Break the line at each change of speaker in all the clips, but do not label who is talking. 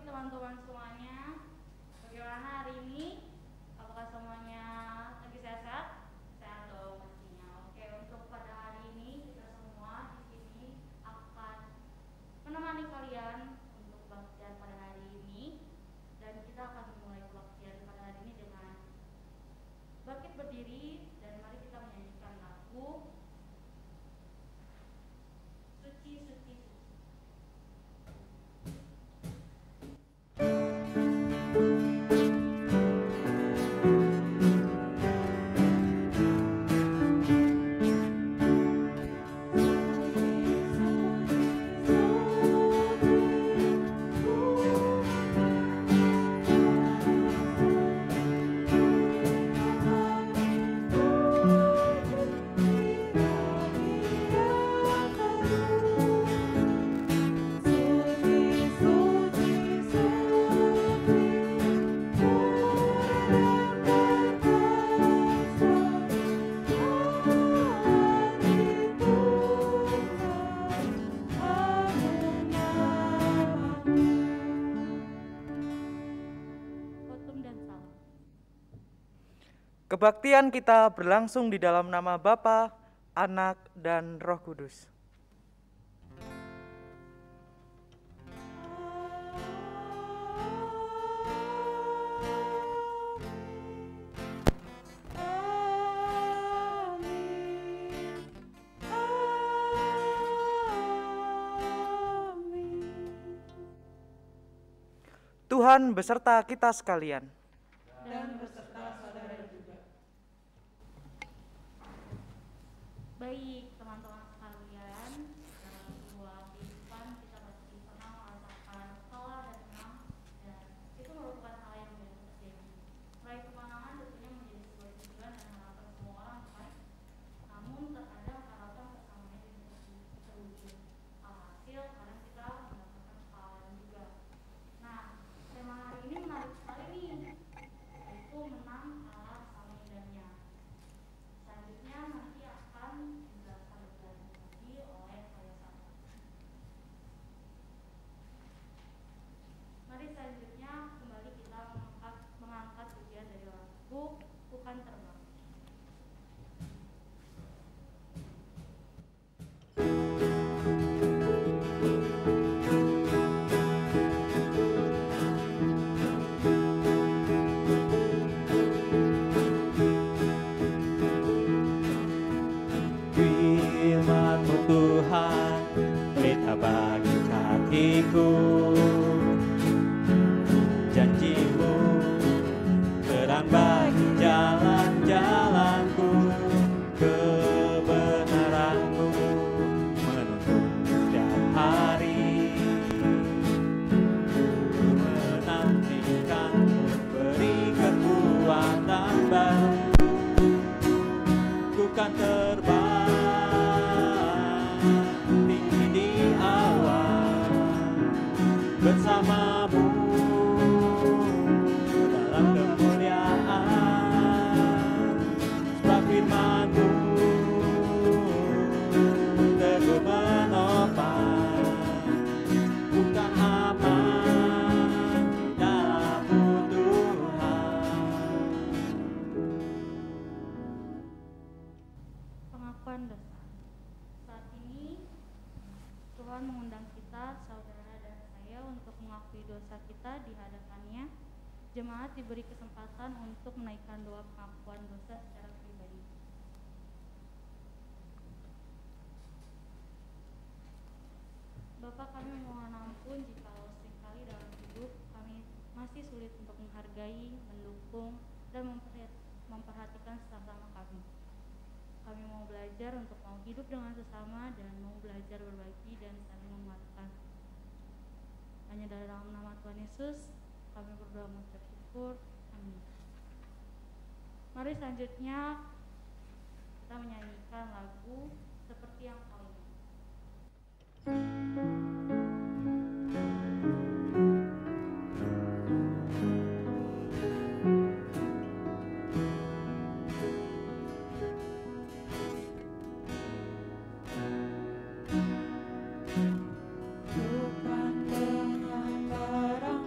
teman-teman semuanya. Bagaimana hari ini? Apakah semuanya lagi sehat-sehat? Sehat dong pastinya. Oke, untuk pada hari ini kita semua di sini akan menemani kalian untuk kebaktian pada hari ini, dan kita akan memulai kebaktian pada hari ini dengan bangkit berdiri dan mari kita menyanyikan lagu Suci Suci Suci.
Kebaktian kita berlangsung di dalam nama Bapa, Anak, dan Roh Kudus. Tuhan beserta kita sekalian.
Dan beserta saudara juga.
Baik teman-teman sekalian, dalam sebuah kehidupan kita pasti pernah merasakan lelah dan senang, dan itu merupakan hal yang biasa terjadi. Meraih kemenangan tentunya menjadi sebuah tujuan dan harapan semua orang, kan? Namun terkadang harapan bersamanya tidak terwujud. Alhasil kadang kita mendapatkan kekalahan juga. Nah, tema hari ini menarik sekali nih, yaitu menang kalah sama indahnya. Selanjutnya nanti akan dijelaskan lebih lanjut lagi oleh saya Sapa. Mari selanjutnya kembali kita mengangkat pujian dari lagu Bukan Terbang.
Firman-Mu Tuhan, berita bagi kakiku. Janji-Mu, terang bagi jalan-jalanku. Kebenaran-Mu menuntun setiap hari. Ku menantikan beri kekuatan baru. Ku kan terbang tinggi di awan bersama-Mu dalam kemuliaan. Sebab firman-Mu teguh menopang, bukan aman di dalam-Mu Tuhan.
Pengakuan dosa. Saat ini Tuhan mengundang kita, saudara dan saya, untuk mengakui dosa kita di hadapan-Nya. Jemaat diberi kesempatan untuk menaikkan doa pengakuan dosa secara pribadi. Bapa, kami mohon ampun jikalau seringkali dalam hidup kami masih sulit untuk menghargai, mendukung, dan memperhatikan sesama kami. Kami mau belajar untuk mau hidup dengan sesama dan mau belajar berbagi dan saling menguatkan. Hanya dalam nama Tuhan Yesus kami berdoa mengucap syukur. Amin. Mari selanjutnya kita menyanyikan lagu Seperti Yang Kau Ingat.
Bukan dengan barang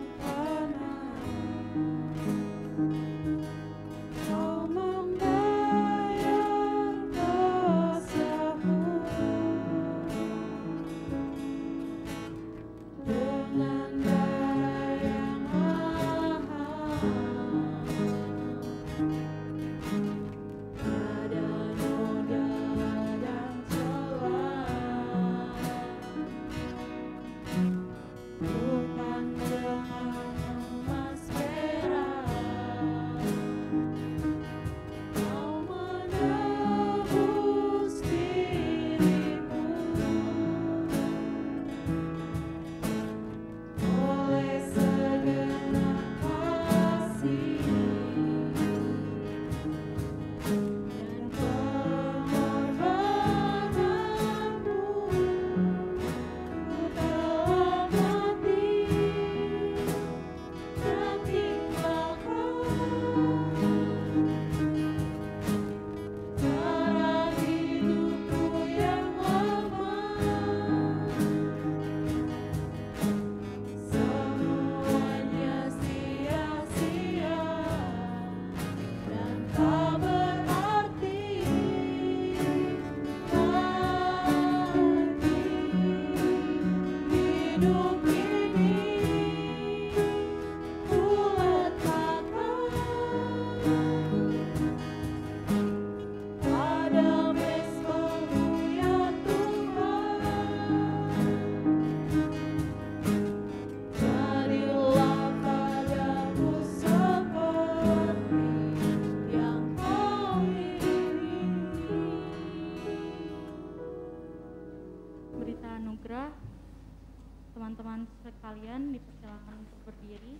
dipersilakan untuk berdiri.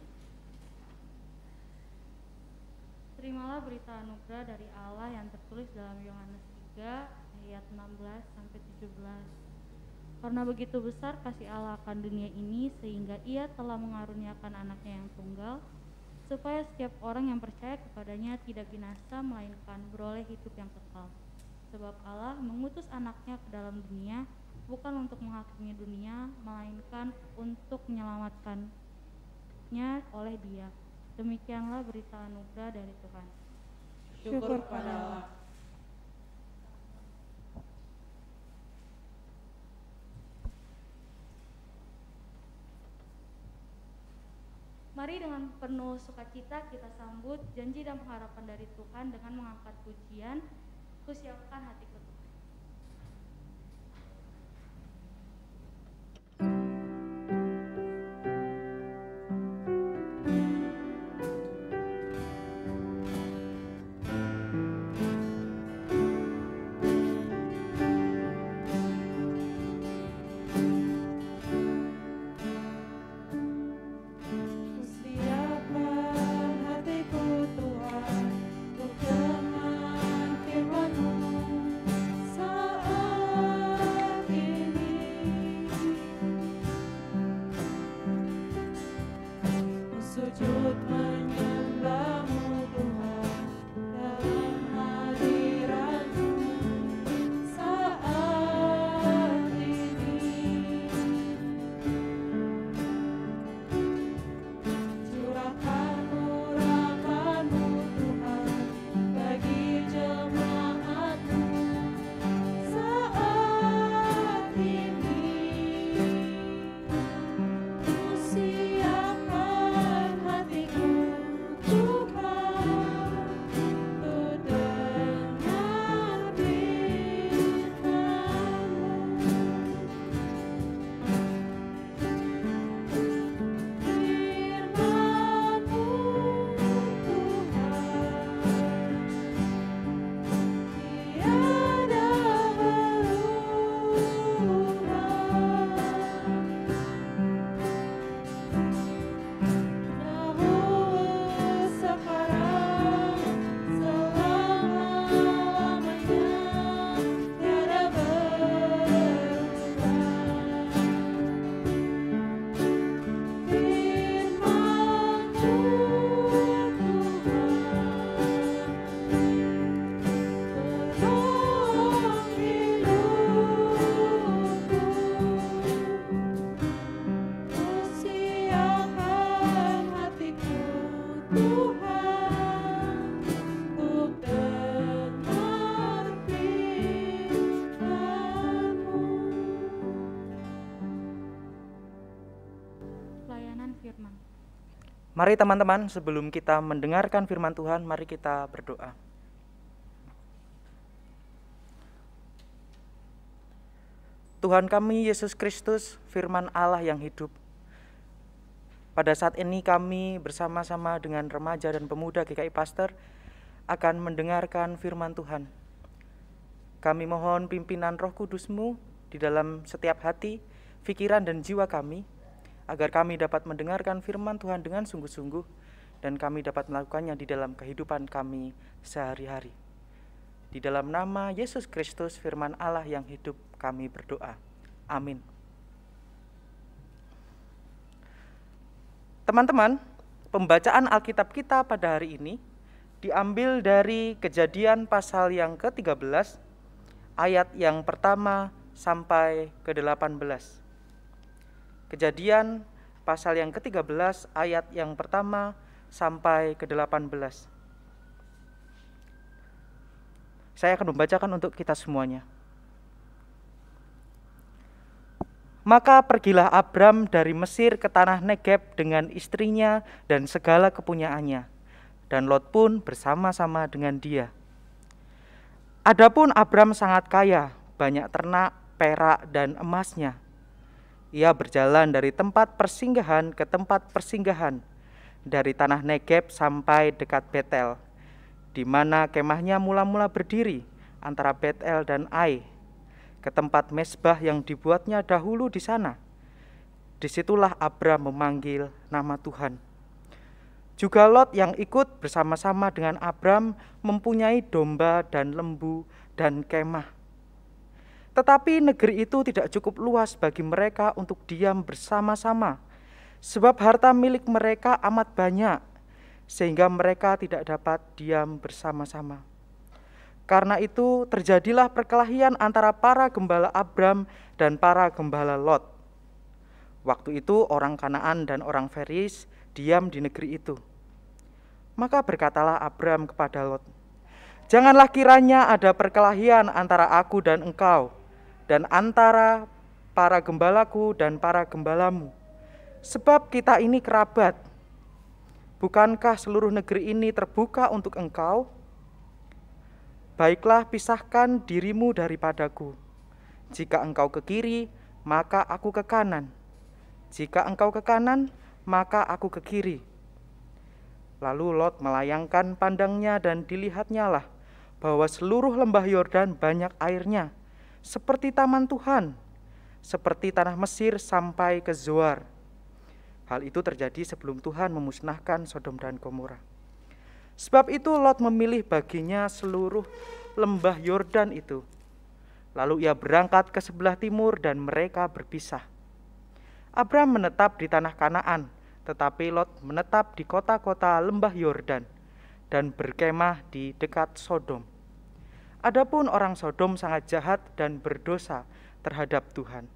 Terimalah berita anugerah dari Allah yang tertulis dalam Yohanes 3 ayat 16 sampai 17. Karena begitu besar kasih Allah akan dunia ini sehingga Ia telah mengaruniakan anaknya yang tunggal, supaya setiap orang yang percaya kepadanya tidak binasa melainkan beroleh hidup yang kekal. Sebab Allah mengutus anaknya ke dalam dunia bukan untuk menghakimi dunia, melainkan untuk menyelamatkannya oleh Dia. Demikianlah berita anugerah dari Tuhan.
Syukur pada Allah.
Mari dengan penuh sukacita kita sambut janji dan pengharapan dari Tuhan dengan mengangkat pujian, kusiapkan hatiku Tuhan.
Siapkan hatiku Tuhan, untuk dengar firman-Mu saat ini. Ku sujud menyembah-Mu Tuhan, dalam hadirat-Mu saat ini. Curahkan urapan-Mu Tuhan bagi jemaat-Mu saat ini. Ku siapkan hatiku Tuhan, untuk dengar firman-Mu.
Pelayanan firman.
Mari teman-teman, sebelum kita mendengarkan firman Tuhan, mari kita berdoa. Tuhan kami, Yesus Kristus, firman Allah yang hidup. Pada saat ini kami bersama-sama dengan remaja dan pemuda GKI Pasteur akan mendengarkan firman Tuhan. Kami mohon pimpinan Roh Kudus-Mu di dalam setiap hati, pikiran dan jiwa kami, agar kami dapat mendengarkan firman Tuhan dengan sungguh-sungguh dan kami dapat melakukannya di dalam kehidupan kami sehari-hari. Di dalam nama Yesus Kristus, firman Allah yang hidup, kami berdoa. Amin. Teman-teman, pembacaan Alkitab kita pada hari ini diambil dari Kejadian pasal yang ke-13, ayat yang pertama sampai ke-18. Kejadian pasal yang ke-13 ayat yang pertama sampai ke-18. Saya akan membacakan untuk kita semuanya. Maka pergilah Abram dari Mesir ke tanah Negeb dengan istrinya dan segala kepunyaannya, dan Lot pun bersama-sama dengan dia. Adapun Abram sangat kaya, banyak ternak, perak, dan emasnya. Ia berjalan dari tempat persinggahan ke tempat persinggahan, dari tanah Negeb sampai dekat Betel, di mana kemahnya mula-mula berdiri antara Betel dan Ai, ke tempat mezbah yang dibuatnya dahulu di sana. Disitulah Abram memanggil nama Tuhan. Juga Lot yang ikut bersama-sama dengan Abram mempunyai domba dan lembu dan kemah. Tetapi negeri itu tidak cukup luas bagi mereka untuk diam bersama-sama, sebab harta milik mereka amat banyak, sehingga mereka tidak dapat diam bersama-sama. Karena itu terjadilah perkelahian antara para gembala Abram dan para gembala Lot. Waktu itu orang Kanaan dan orang Feris diam di negeri itu. Maka berkatalah Abram kepada Lot, "Janganlah kiranya ada perkelahian antara aku dan engkau, dan antara para gembalaku dan para gembalamu. Sebab kita ini kerabat. Bukankah seluruh negeri ini terbuka untuk engkau? Baiklah, pisahkan dirimu daripadaku. Jika engkau ke kiri, maka aku ke kanan. Jika engkau ke kanan, maka aku ke kiri." Lalu Lot melayangkan pandangnya dan dilihatnya lah bahwa seluruh lembah Yordan banyak airnya, seperti taman Tuhan, seperti tanah Mesir sampai ke Zoar. Hal itu terjadi sebelum Tuhan memusnahkan Sodom dan Gomora. Sebab itu Lot memilih baginya seluruh lembah Yordan itu. Lalu ia berangkat ke sebelah timur dan mereka berpisah. Abram menetap di tanah Kanaan, tetapi Lot menetap di kota-kota lembah Yordan dan berkemah di dekat Sodom. Adapun orang Sodom sangat jahat dan berdosa terhadap Tuhan.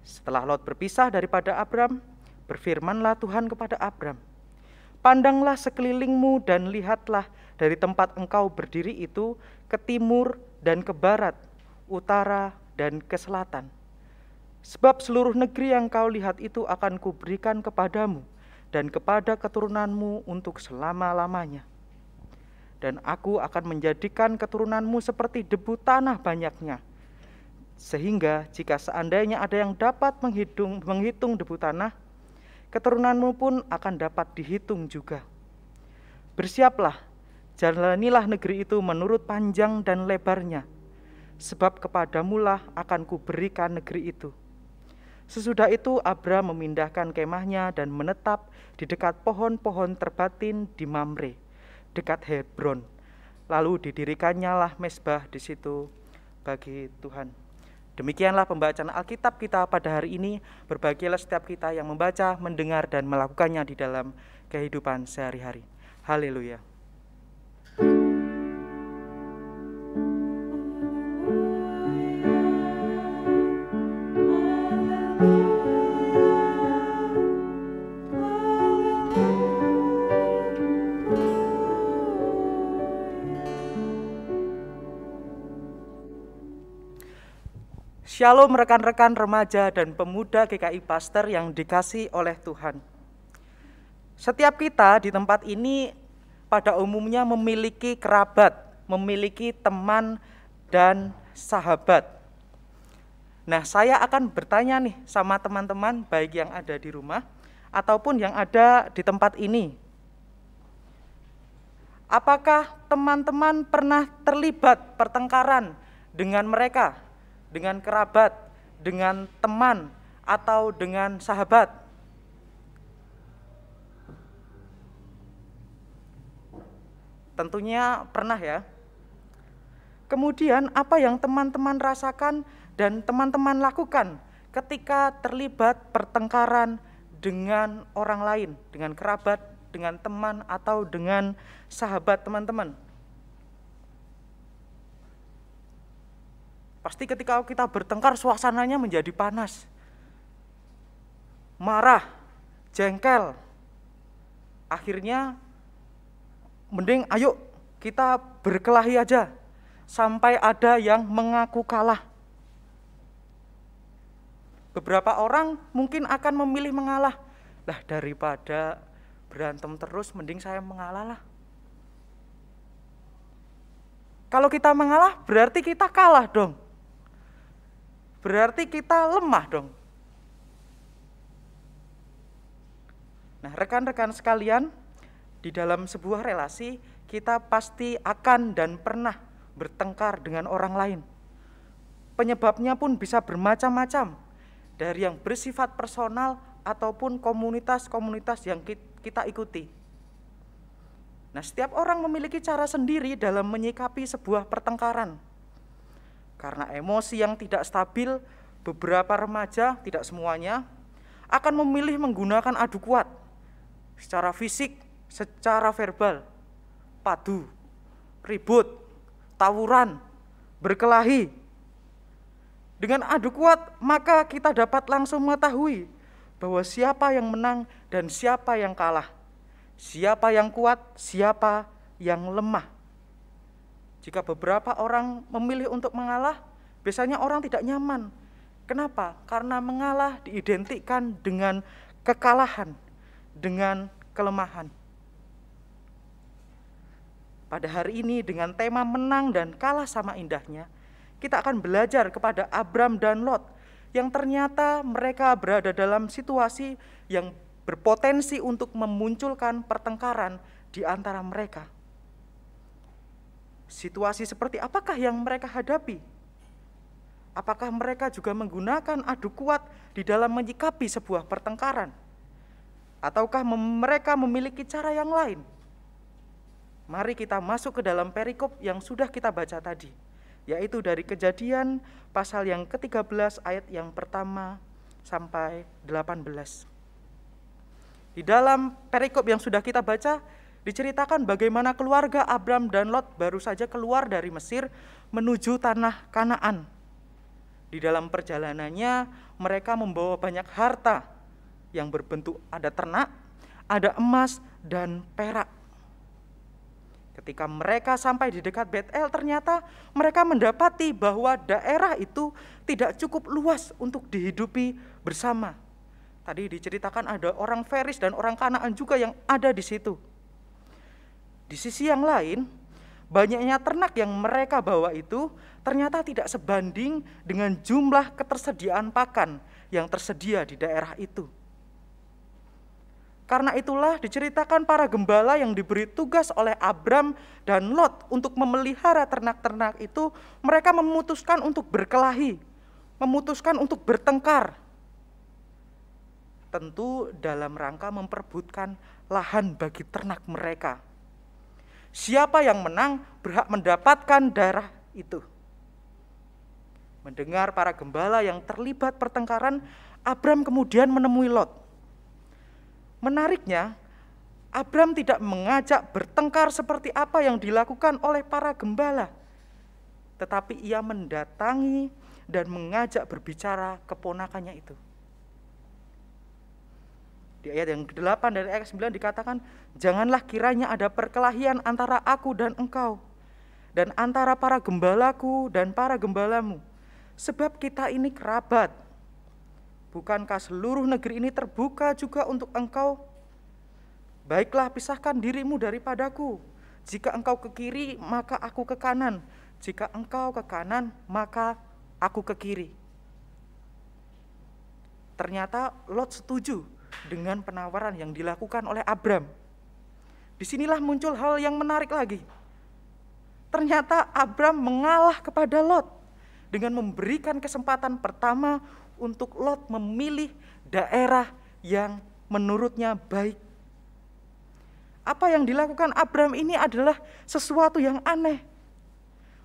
Setelah Lot berpisah daripada Abram, berfirmanlah Tuhan kepada Abram, "Pandanglah sekelilingmu dan lihatlah dari tempat engkau berdiri itu ke timur dan ke barat, utara dan ke selatan. Sebab seluruh negeri yang kau lihat itu akan kuberikan kepadamu dan kepada keturunanmu untuk selama-lamanya. Dan aku akan menjadikan keturunanmu seperti debu tanah banyaknya. Sehingga jika seandainya ada yang dapat menghitung debu tanah, keturunanmu pun akan dapat dihitung juga. Bersiaplah, jalanilah negeri itu menurut panjang dan lebarnya, sebab kepadamulah akan kuberikan negeri itu." Sesudah itu Abram memindahkan kemahnya dan menetap di dekat pohon-pohon terbatin di Mamre, dekat Hebron. Lalu didirikannya lah mezbah di situ bagi Tuhan. Demikianlah pembacaan Alkitab kita pada hari ini. Berbahagialah setiap kita yang membaca, mendengar, dan melakukannya di dalam kehidupan sehari-hari. Haleluya. Shalom rekan-rekan remaja dan pemuda GKI Pasteur yang dikasihi oleh Tuhan. Setiap kita di tempat ini pada umumnya memiliki kerabat, memiliki teman dan sahabat. Nah, saya akan bertanya nih sama teman-teman baik yang ada di rumah ataupun yang ada di tempat ini. Apakah teman-teman pernah terlibat pertengkaran dengan mereka? Dengan kerabat, dengan teman, atau dengan sahabat? Tentunya pernah ya. Kemudian apa yang teman-teman rasakan dan teman-teman lakukan ketika terlibat pertengkaran dengan orang lain, dengan kerabat, dengan teman, atau dengan sahabat teman-teman? Pasti ketika kita bertengkar suasananya menjadi panas, marah, jengkel. Akhirnya mending ayo kita berkelahi aja sampai ada yang mengaku kalah. Beberapa orang mungkin akan memilih mengalah. Lah daripada berantem terus mending saya mengalah lah. Kalau kita mengalah berarti kita kalah dong. Berarti kita lemah dong. Nah, rekan-rekan sekalian, di dalam sebuah relasi kita pasti akan dan pernah bertengkar dengan orang lain. Penyebabnya pun bisa bermacam-macam. dari yang bersifat personal ataupun komunitas-komunitas yang kita ikuti. Nah, setiap orang memiliki cara sendiri dalam menyikapi sebuah pertengkaran. Karena emosi yang tidak stabil, beberapa remaja, tidak semuanya, akan memilih menggunakan adu kuat secara fisik, secara verbal, padu, ribut, tawuran, berkelahi. Dengan adu kuat, maka kita dapat langsung mengetahui bahwa siapa yang menang dan siapa yang kalah, siapa yang kuat, siapa yang lemah. Jika beberapa orang memilih untuk mengalah, biasanya orang tidak nyaman. Kenapa? Karena mengalah diidentikan dengan kekalahan, dengan kelemahan. Pada hari ini dengan tema menang dan kalah sama indahnya, kita akan belajar kepada Abram dan Lot yang ternyata mereka berada dalam situasi yang berpotensi untuk memunculkan pertengkaran di antara mereka. Situasi seperti apakah yang mereka hadapi? Apakah mereka juga menggunakan adu kuat di dalam menyikapi sebuah pertengkaran? Ataukah mereka memiliki cara yang lain? Mari kita masuk ke dalam perikop yang sudah kita baca tadi, yaitu dari Kejadian pasal yang ke-13 ayat yang pertama sampai 18. Di dalam perikop yang sudah kita baca, diceritakan bagaimana keluarga Abram dan Lot baru saja keluar dari Mesir menuju tanah Kanaan. Di dalam perjalanannya mereka membawa banyak harta yang berbentuk ada ternak, ada emas dan perak. Ketika mereka sampai di dekat Betel, ternyata mereka mendapati bahwa daerah itu tidak cukup luas untuk dihidupi bersama. Tadi diceritakan ada orang Feris dan orang Kanaan juga yang ada di situ. Di sisi yang lain, banyaknya ternak yang mereka bawa itu ternyata tidak sebanding dengan jumlah ketersediaan pakan yang tersedia di daerah itu. Karena itulah diceritakan para gembala yang diberi tugas oleh Abram dan Lot untuk memelihara ternak-ternak itu, mereka memutuskan untuk berkelahi, memutuskan untuk bertengkar. Tentu dalam rangka memperebutkan lahan bagi ternak mereka. Siapa yang menang berhak mendapatkan darah itu. Mendengar para gembala yang terlibat pertengkaran, Abram kemudian menemui Lot. Menariknya, Abram tidak mengajak bertengkar seperti apa yang dilakukan oleh para gembala, tetapi ia mendatangi dan mengajak berbicara keponakannya itu. Di ayat yang ke-8 dari ayat 9 dikatakan, janganlah kiranya ada perkelahian antara aku dan engkau, dan antara para gembalaku dan para gembalamu, sebab kita ini kerabat. Bukankah seluruh negeri ini terbuka juga untuk engkau? Baiklah, pisahkan dirimu daripadaku. Jika engkau ke kiri, maka aku ke kanan. Jika engkau ke kanan, maka aku ke kiri. Ternyata Lot setuju dengan penawaran yang dilakukan oleh Abram. Disinilah muncul hal yang menarik lagi. Ternyata Abram mengalah kepada Lot dengan memberikan kesempatan pertama untuk Lot memilih daerah yang menurutnya baik. Apa yang dilakukan Abram ini adalah sesuatu yang aneh.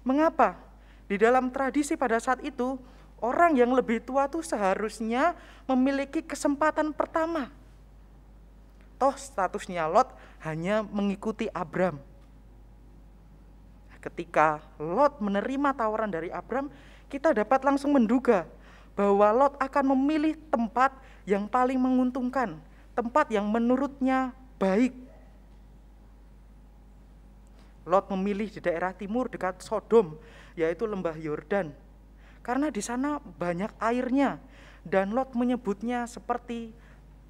Mengapa? Di dalam tradisi pada saat itu, orang yang lebih tua tuh seharusnya memiliki kesempatan pertama. Toh statusnya Lot hanya mengikuti Abram. Ketika Lot menerima tawaran dari Abram, kita dapat langsung menduga bahwa Lot akan memilih tempat yang paling menguntungkan, tempat yang menurutnya baik. Lot memilih di daerah timur dekat Sodom, yaitu lembah Yordan, karena di sana banyak airnya, dan Lot menyebutnya seperti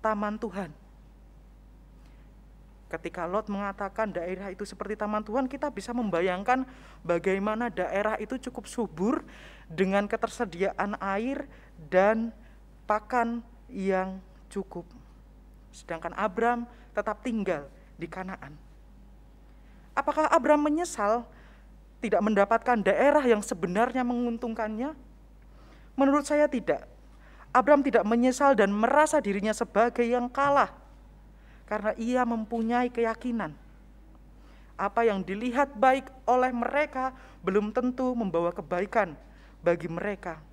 taman Tuhan. Ketika Lot mengatakan daerah itu seperti taman Tuhan, kita bisa membayangkan bagaimana daerah itu cukup subur dengan ketersediaan air dan pakan yang cukup. Sedangkan Abram tetap tinggal di Kanaan. Apakah Abram menyesal tidak mendapatkan daerah yang sebenarnya menguntungkannya? Menurut saya tidak. Abram tidak menyesal dan merasa dirinya sebagai yang kalah, karena ia mempunyai keyakinan apa yang dilihat baik oleh mereka belum tentu membawa kebaikan bagi mereka.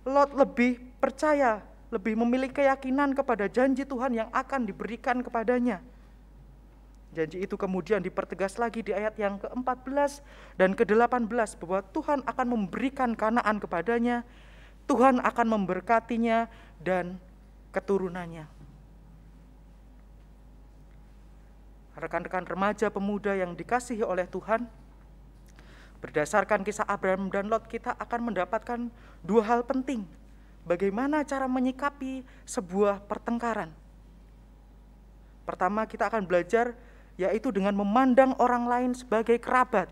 Lot lebih percaya, lebih memiliki keyakinan kepada janji Tuhan yang akan diberikan kepadanya. Janji itu kemudian dipertegas lagi di ayat yang ke-14 dan ke-18 bahwa Tuhan akan memberikan Kanaan kepadanya, Tuhan akan memberkatinya dan keturunannya. Rekan-rekan remaja pemuda yang dikasihi oleh Tuhan, berdasarkan kisah Abram dan Lot, kita akan mendapatkan dua hal penting. Bagaimana cara menyikapi sebuah pertengkaran. Pertama, kita akan belajar yaitu dengan memandang orang lain sebagai kerabat.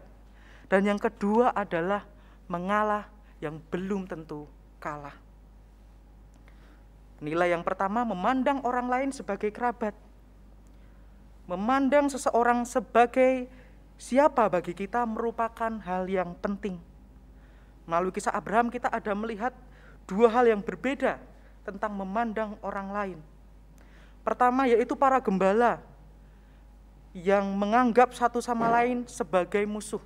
Dan yang kedua adalah mengalah yang belum tentu kalah. Nilai yang pertama, memandang orang lain sebagai kerabat. Memandang seseorang sebagai siapa bagi kita merupakan hal yang penting. Melalui kisah Abraham kita ada melihat dua hal yang berbeda tentang memandang orang lain. Pertama yaitu para gembala yang menganggap satu sama lain sebagai musuh.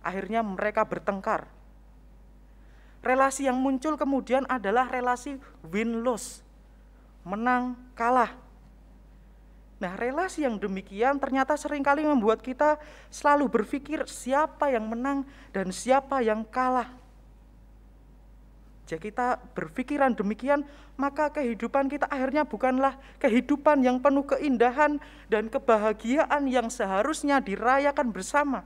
Akhirnya mereka bertengkar. Relasi yang muncul kemudian adalah relasi win-loss, menang kalah. Nah, relasi yang demikian ternyata seringkali membuat kita selalu berpikir siapa yang menang dan siapa yang kalah. Jika kita berpikiran demikian, maka kehidupan kita akhirnya bukanlah kehidupan yang penuh keindahan dan kebahagiaan yang seharusnya dirayakan bersama,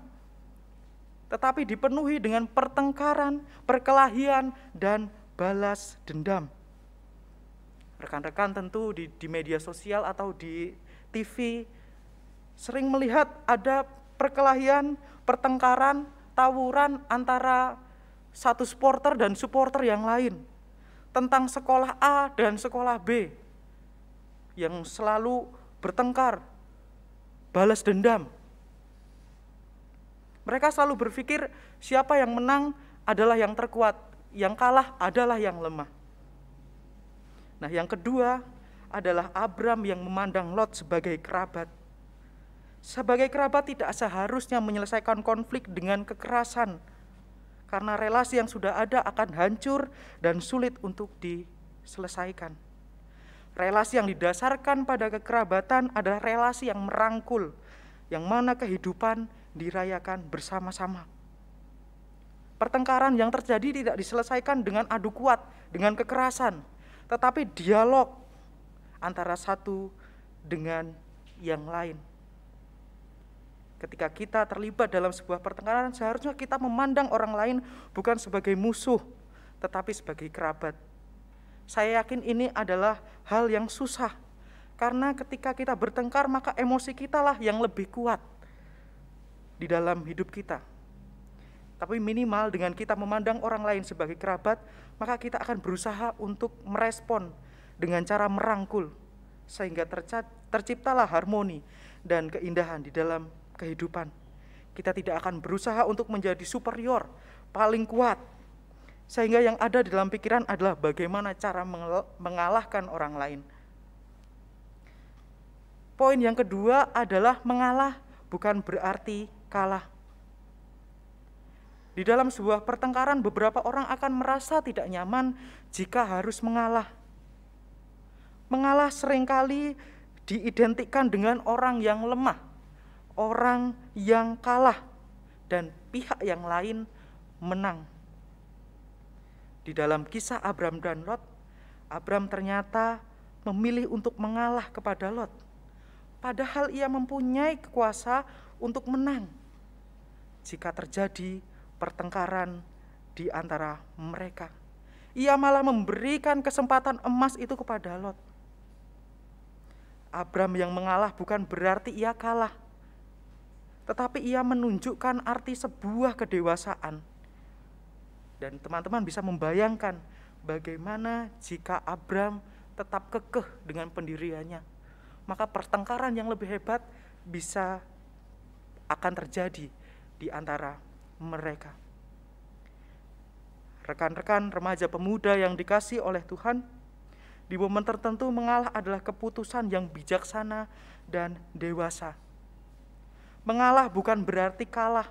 tetapi dipenuhi dengan pertengkaran, perkelahian, dan balas dendam. Rekan-rekan tentu di media sosial atau di TV sering melihat ada perkelahian, pertengkaran, tawuran antara satu supporter dan supporter yang lain tentang sekolah A dan sekolah B yang selalu bertengkar, balas dendam. Mereka selalu berpikir siapa yang menang adalah yang terkuat, yang kalah adalah yang lemah. Nah, yang kedua adalah Abram yang memandang Lot sebagai kerabat. Sebagai kerabat tidak seharusnya menyelesaikan konflik dengan kekerasan, karena relasi yang sudah ada akan hancur dan sulit untuk diselesaikan. Relasi yang didasarkan pada kekerabatan adalah relasi yang merangkul, yang mana kehidupan dirayakan bersama-sama. Pertengkaran yang terjadi tidak diselesaikan dengan adu kuat, dengan kekerasan, tetapi dialog antara satu dengan yang lain. Ketika kita terlibat dalam sebuah pertengkaran, seharusnya kita memandang orang lain bukan sebagai musuh, tetapi sebagai kerabat. Saya yakin ini adalah hal yang susah, karena ketika kita bertengkar, maka emosi kita lah yang lebih kuat di dalam hidup kita. Tapi minimal dengan kita memandang orang lain sebagai kerabat, maka kita akan berusaha untuk merespon dengan cara merangkul, sehingga terciptalah harmoni dan keindahan di dalam kehidupan. Kita tidak akan berusaha untuk menjadi superior, paling kuat, sehingga yang ada di dalam pikiran adalah bagaimana cara mengalahkan orang lain. Poin yang kedua adalah mengalah bukan berarti kalah. Di dalam sebuah pertengkaran, beberapa orang akan merasa tidak nyaman jika harus mengalah. Mengalah seringkali diidentikan dengan orang yang lemah, orang yang kalah, dan pihak yang lain menang. Di dalam kisah Abram dan Lot, Abram ternyata memilih untuk mengalah kepada Lot, padahal ia mempunyai kuasa untuk menang jika terjadi pertengkaran di antara mereka. Ia malah memberikan kesempatan emas itu kepada Lot. Abram yang mengalah bukan berarti ia kalah, tetapi ia menunjukkan arti sebuah kedewasaan. Dan teman-teman bisa membayangkan bagaimana jika Abram tetap kekeh dengan pendiriannya, maka pertengkaran yang lebih hebat bisa akan terjadi di antara mereka. Rekan-rekan remaja pemuda yang dikasih oleh Tuhan, di momen tertentu mengalah adalah keputusan yang bijaksana dan dewasa. Mengalah bukan berarti kalah.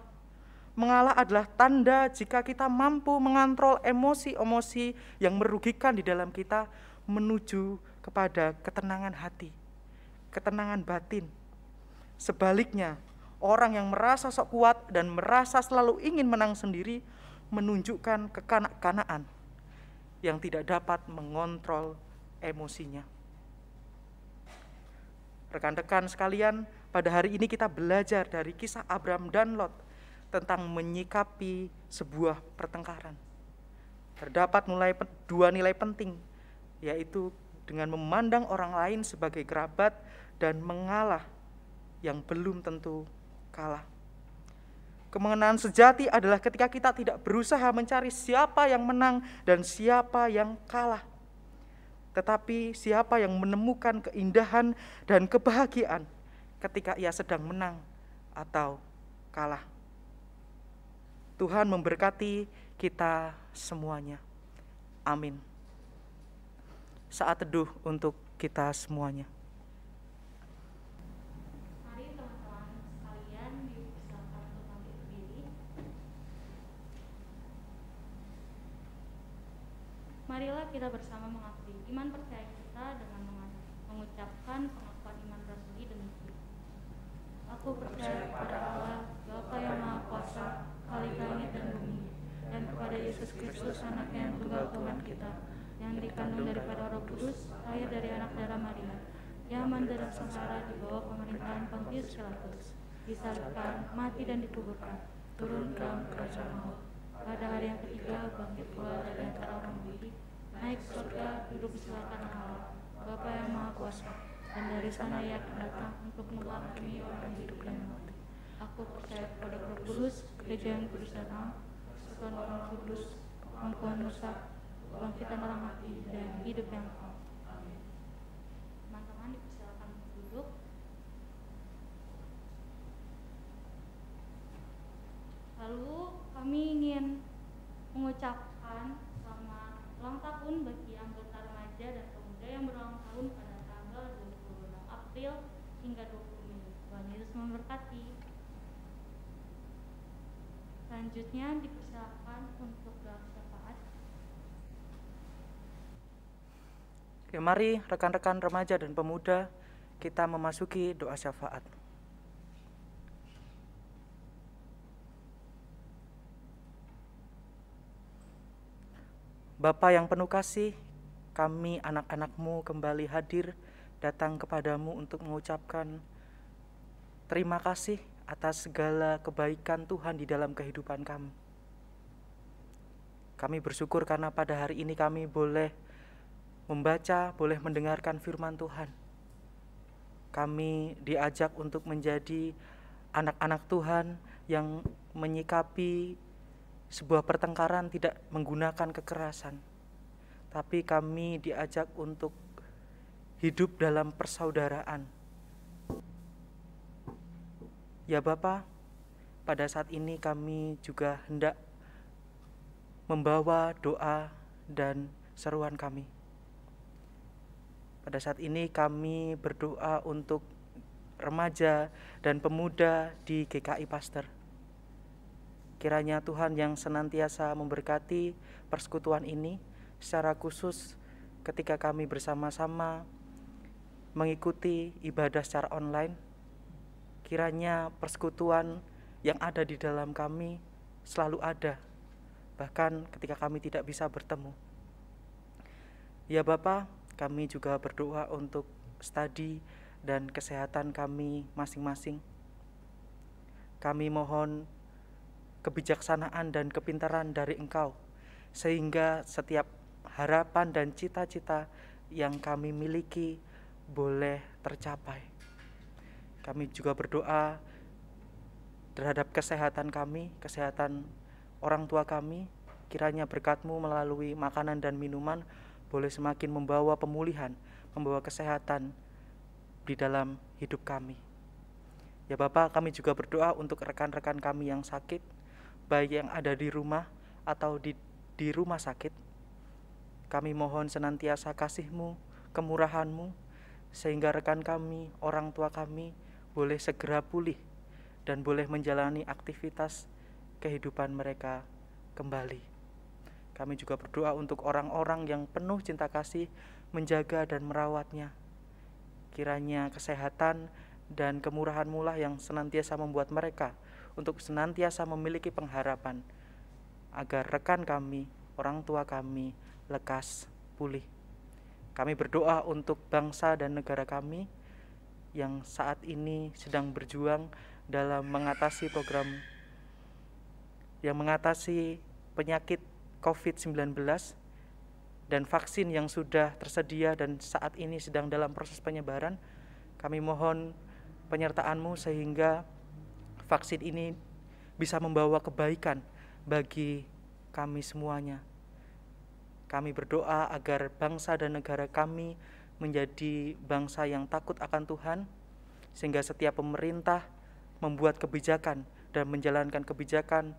Mengalah adalah tanda jika kita mampu mengontrol emosi-emosi yang merugikan di dalam kita menuju kepada ketenangan hati, ketenangan batin. Sebaliknya, orang yang merasa sok kuat dan merasa selalu ingin menang sendiri menunjukkan kekanak-kanakan yang tidak dapat mengontrol emosinya. Rekan-rekan sekalian, pada hari ini kita belajar dari kisah Abram dan Lot tentang menyikapi sebuah pertengkaran. Terdapat dua nilai penting, yaitu dengan memandang orang lain sebagai kerabat dan mengalah yang belum tentu kalah. Kemenangan sejati adalah ketika kita tidak berusaha mencari siapa yang menang dan siapa yang kalah, tetapi siapa yang menemukan keindahan dan kebahagiaan ketika ia sedang menang atau kalah. Tuhan memberkati kita semuanya. Amin. Saat teduh untuk kita semuanya.
Mari teman-teman sekalian dipersilakan untuk bangkit berdiri. Marilah kita bersama mengakui iman percaya kita dengan mengucapkan pengakuan iman rasuli demikian. Aku percaya kepada Allah, Bapa yang Maha Kuasa, Khalik langit dan bumi, dan kepada Yesus Kristus, Anaknya yang tunggal Tuhan kita, yang dikandung daripada Roh Kudus, lahir dari anak darah Maria, yang menderita sengsara di bawah pemerintahan Pontius Pilatus, disalibkan, mati dan dikuburkan, turun ke dalam kerajaan maut. Pada hari yang ketiga bangkit pula dari antara orang mati, naik ke surga, duduk di sebelah kanan Allah, Bapa yang Maha Kuasa, dan dari sana ia akan datang untuk menghakimi orang hidup dan mati. Aku percaya kepada Roh Kudus, gereja yang kudus dan am, persekutuan orang kudus, pengampunan dosa, kebangkitan orang mati, dan hidup yang kekal. Amin. Teman-teman dipersilakan untuk duduk. Lalu kami ingin mengucapkan selamat ulang tahun bagi anggota remaja dan pemuda yang berulang tahun pada tanggal 26 April hingga 20 Mei. Tuhan Yesus memberkati. Selanjutnya dipersilakan untuk doa syafaat.
Oke, mari rekan-rekan remaja dan pemuda kita memasuki doa syafaat. Bapa yang penuh kasih, kami anak-anak-Mu kembali hadir datang kepadamu untuk mengucapkan terima kasih atas segala kebaikan Tuhan di dalam kehidupan kami. Kami bersyukur karena pada hari ini kami boleh membaca, boleh mendengarkan firman Tuhan. Kami diajak untuk menjadi anak-anak Tuhan yang menyikapi sebuah pertengkaran tidak menggunakan kekerasan, tapi kami diajak untuk hidup dalam persaudaraan. Ya Bapa, pada saat ini kami juga hendak membawa doa dan seruan kami. Pada saat ini kami berdoa untuk remaja dan pemuda di GKI Pasteur. Kiranya Tuhan yang senantiasa memberkati persekutuan ini, secara khusus ketika kami bersama-sama mengikuti ibadah secara online. Kiranya persekutuan yang ada di dalam kami selalu ada, bahkan ketika kami tidak bisa bertemu. Ya Bapa, kami juga berdoa untuk studi dan kesehatan kami masing-masing. Kami mohon kebijaksanaan dan kepintaran dari Engkau, sehingga setiap harapan dan cita-cita yang kami miliki boleh tercapai. Kami juga berdoa terhadap kesehatan kami, kesehatan orang tua kami. Kiranya berkat-Mu melalui makanan dan minuman boleh semakin membawa pemulihan, membawa kesehatan di dalam hidup kami. Ya Bapak, kami juga berdoa untuk rekan-rekan kami yang sakit, baik yang ada di rumah atau di di rumah sakit. Kami mohon senantiasa kasih-Mu, kemurahan-Mu, sehingga rekan kami, orang tua kami boleh segera pulih dan boleh menjalani aktivitas kehidupan mereka kembali. Kami juga berdoa untuk orang-orang yang penuh cinta kasih menjaga dan merawatnya. Kiranya kesehatan dan kemurahan-Mu lah yang senantiasa membuat mereka untuk senantiasa memiliki pengharapan agar rekan kami, orang tua kami lekas pulih. Kami berdoa untuk bangsa dan negara kami yang saat ini sedang berjuang dalam mengatasi penyakit COVID-19 dan vaksin yang sudah tersedia dan saat ini sedang dalam proses penyebaran. Kami mohon penyertaan-Mu sehingga vaksin ini bisa membawa kebaikan bagi kami semuanya. Kami berdoa agar bangsa dan negara kami menjadi bangsa yang takut akan Tuhan, sehingga setiap pemerintah membuat kebijakan dan menjalankan kebijakan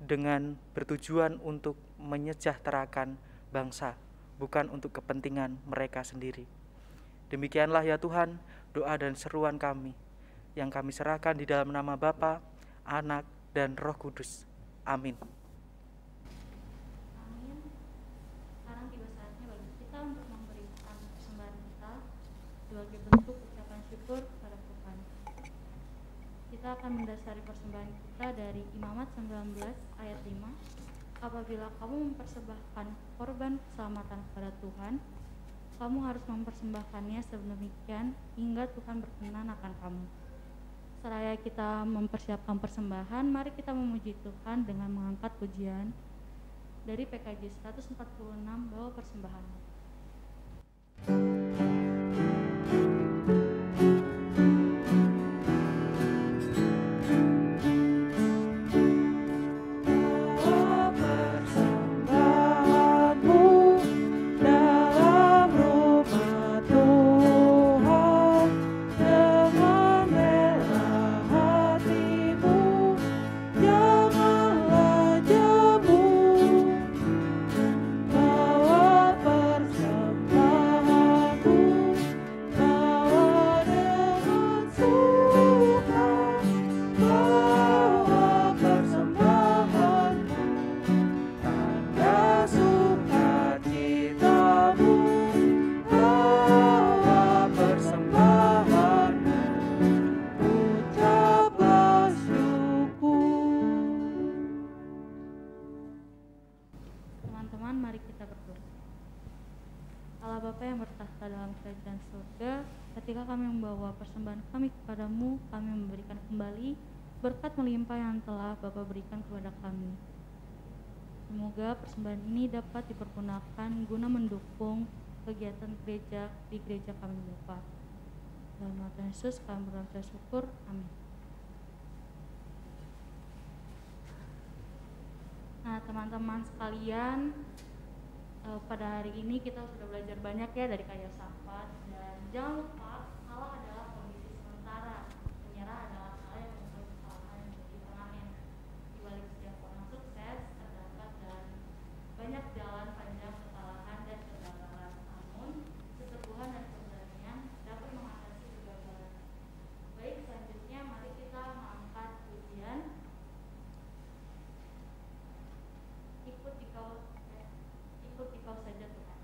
dengan bertujuan untuk menyejahterakan bangsa, bukan untuk kepentingan mereka sendiri. Demikianlah ya Tuhan, doa dan seruan kami yang kami serahkan di dalam nama Bapa, Anak, dan Roh Kudus. Amin.
Amin. Sekarang tiba saatnya bagi kita untuk memberikan persembahan kita sebagai bentuk ucapan syukur kepada Tuhan. Kita akan mendasari persembahan kita dari Imamat 19 ayat 5. Apabila kamu mempersembahkan korban keselamatan kepada Tuhan, kamu harus mempersembahkannya sedemikian hingga Tuhan berkenan akan kamu. Seraya kita mempersiapkan persembahan, mari kita memuji Tuhan dengan mengangkat pujian dari PKJ 146 bawa persembahan. Teman-teman, mari kita berdoa. Allah Bapa yang bertahta dalam kerajaan surga, ketika kami membawa persembahan kami kepadamu, kami memberikan kembali berkat melimpah yang telah Bapa berikan kepada kami. Semoga persembahan ini dapat dipergunakan guna mendukung kegiatan gereja di gereja kami Bapa. Dalam nama Tuhan Yesus kami berdoa syukur. Amin. Nah, teman-teman sekalian, pada hari ini kita sudah belajar banyak ya dari Kak Yosafat, dan jangan lupa salah adalah kondisi sementara, menyerah adalah hal yang membuat kesalahan yang menjadi permanen. Di balik setiap orang sukses terdapat dan banyak jalan panjang kesalahan dan kegagalan, namun keteguhan dan keberanian dapat mengatasi kegagalan. Baik, selanjutnya mari kita mengangkat pujian ikut di kau saja Tuhan.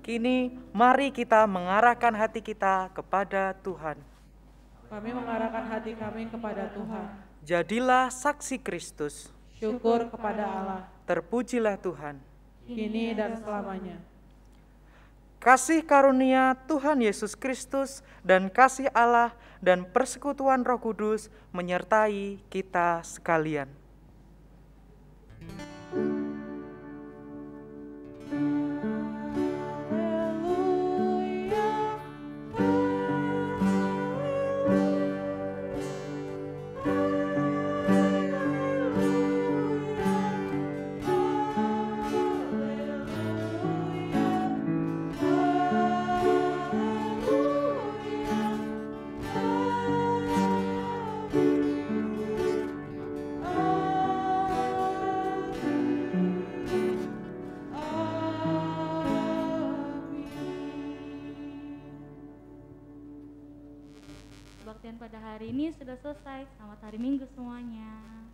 Kini mari kita mengarahkan hati kita kepada Tuhan.
Kami mengarahkan hati kami kepada Tuhan.
Jadilah saksi Kristus.
Syukur kepada Allah,
Terpujilah Tuhan.
kini dan selamanya.
Kasih karunia Tuhan Yesus Kristus dan kasih Allah dan persekutuan Roh Kudus menyertai kita sekalian.
Haleluya.
Kebaktian pada hari ini sudah selesai. Selamat hari Minggu semuanya.